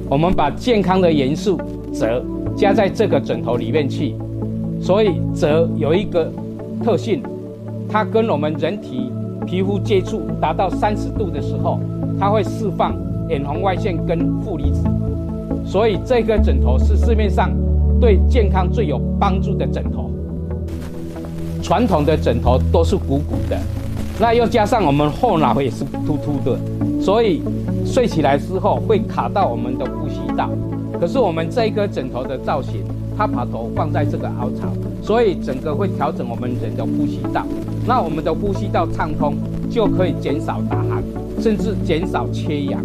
我们把健康的元素锗加在这个枕头里面去，所以锗有一个特性，它跟我们人体皮肤接触达到30度的时候，它会释放远红外线跟负离子，所以这个枕头是市面上对健康最有帮助的枕头。传统的枕头都是鼓鼓的，那又加上我们后脑也是凸凸的，所以睡起来之后会卡到我们的呼吸道。可是我们这个枕头的造型，它把头放在这个凹槽，所以整个会调整我们人的呼吸道。那我们的呼吸道畅通，就可以减少打鼾，甚至减少缺氧。